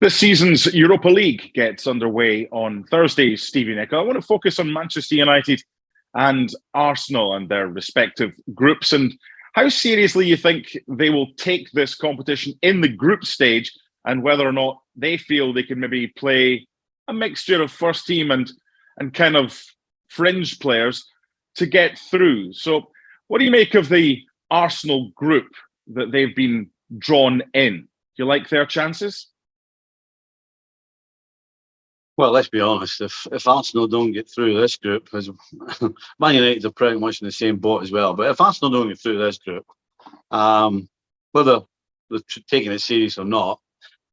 This season's Europa League gets underway on Thursday, Stevie Nicol. I want to focus on Manchester United and Arsenal and their respective groups and how seriously you think they will take this competition in the group stage and whether or not they feel they can maybe play a mixture of first team and kind of fringe players to get through. So what do you make of the Arsenal group that they've been drawn in? Do you like their chances? Well, let's be honest. If Arsenal don't get through this group, because Man United are pretty much in the same boat as well. But if Arsenal don't get through this group, whether they're taking it serious or not,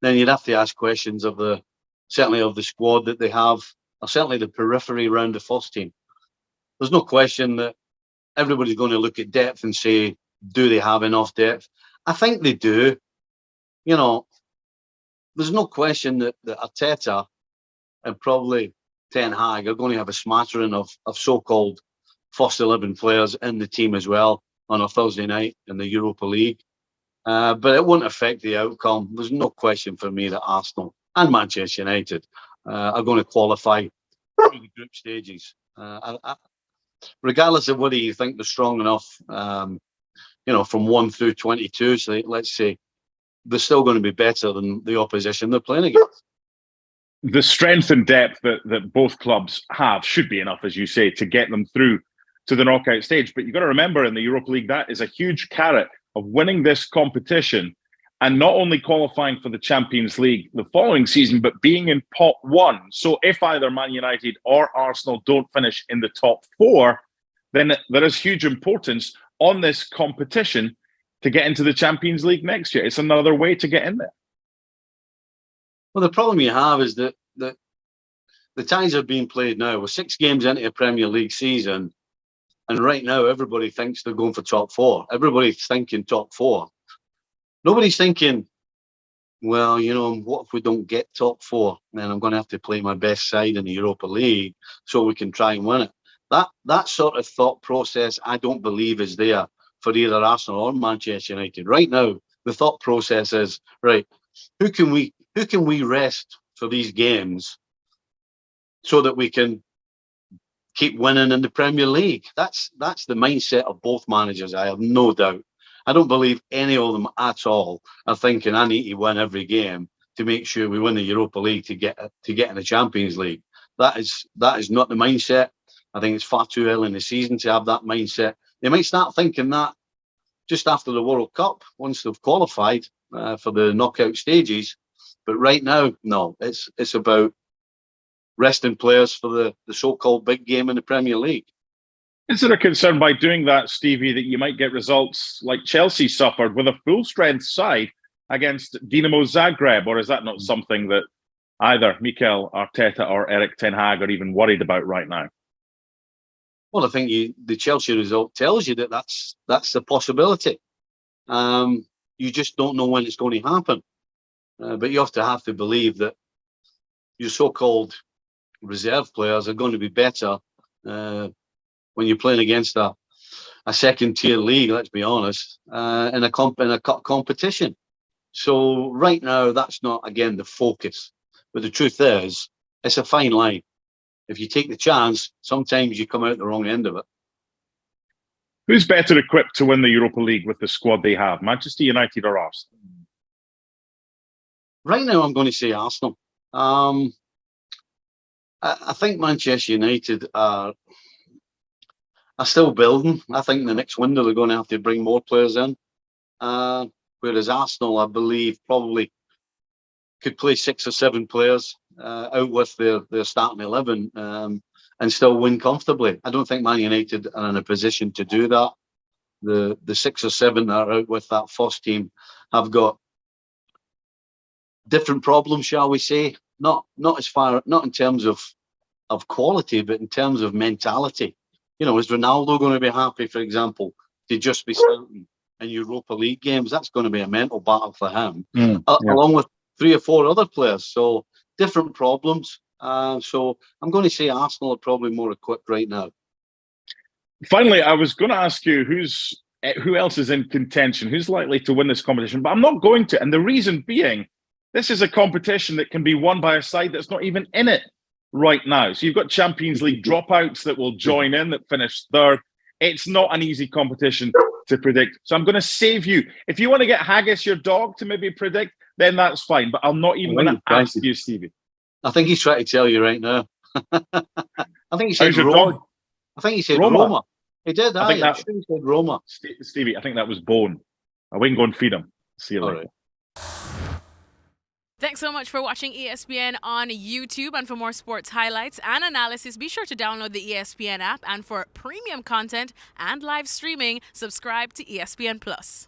then you'd have to ask questions of certainly of the squad that they have, or certainly the periphery around the first team. There's no question that everybody's going to look at depth and say, do they have enough depth? I think they do. You know, there's no question that Arteta and probably Ten Hag are going to have a smattering of so-called first 11 players in the team as well on a Thursday night in the Europa League. But it won't affect the outcome. There's no question for me that Arsenal and Manchester United are going to qualify through the group stages. Regardless of whether you think they're strong enough, from 1 through 22, so let's say, they're still going to be better than the opposition they're playing against. The strength and depth that both clubs have should be enough, as you say, to get them through to the knockout stage. But you've got to remember, in the Europa League, that is a huge carrot of winning this competition and not only qualifying for the Champions League the following season, but being in pot one. So if either Man United or Arsenal don't finish in the top four, then there is huge importance on this competition to get into the Champions League next year. It's another way to get in there. Well, the problem you have is that the ties are being played now. We're 6 games into a Premier League season, and right now everybody thinks they're going for top 4. Everybody's thinking top 4. Nobody's thinking, well, what if we don't get top 4? Then I'm going to have to play my best side in the Europa League so we can try and win it. That sort of thought process, I don't believe is there for either Arsenal or Manchester United. Right now, the thought process is, right, who can we rest for these games so that we can keep winning in the Premier League? That's the mindset of both managers, I have no doubt. I don't believe any of them at all are thinking, I need to win every game to make sure we win the Europa League to get in the Champions League. That is not the mindset. I think it's far too early in the season to have that mindset. They might start thinking that just after the World Cup, once they've qualified for the knockout stages. But right now, no, it's about resting players for the so-called big game in the Premier League. Is there a concern by doing that, Stevie, that you might get results like Chelsea suffered with a full-strength side against Dinamo Zagreb, or is that not something that either Mikel Arteta or Erik Ten Hag are even worried about right now? Well, I think the Chelsea result tells you that that's a possibility. You just don't know when it's going to happen. But you have to believe that your so-called reserve players are going to be better when you're playing against a second-tier league, let's be honest, in a cup competition. So right now, that's not, again, the focus. But the truth is, it's a fine line. If you take the chance, sometimes you come out the wrong end of it. Who's better equipped to win the Europa League with the squad they have, Manchester United or Arsenal? Right now, I'm going to say Arsenal. I think Manchester United are still building. I think in the next window, they're going to have to bring more players in. Whereas Arsenal, I believe, probably could play 6 or 7 players out with their starting 11 and still win comfortably. I don't think Man United are in a position to do that. The 6 or 7 that are out with that first team have got different problems, shall we say? Not in terms of quality, but in terms of mentality. Is Ronaldo going to be happy, for example, to just be starting in Europa League games? That's going to be a mental battle for him, along with 3 or 4 other players. So different problems. So I'm going to say Arsenal are probably more equipped right now. Finally, I was going to ask you who else is in contention, who's likely to win this competition, but I'm not going to. And the reason being, This is a competition that can be won by a side that's not even in it right now. So you've got Champions League dropouts that will join in, that finish third. It's not an easy competition to predict. So I'm going to save you. If you want to get Haggis, your dog, to maybe predict, then that's fine. But I'm not even going to ask you, Stevie. I think he's trying to tell you right now. I think he said Roma. Dog? I think he said Roma. He did. I think he said Roma. Stevie, I think that was Bone. I wouldn't go and feed him. See you later. Right. Thanks so much for watching ESPN on YouTube. And for more sports highlights and analysis, be sure to download the ESPN app. And for premium content and live streaming, subscribe to ESPN Plus.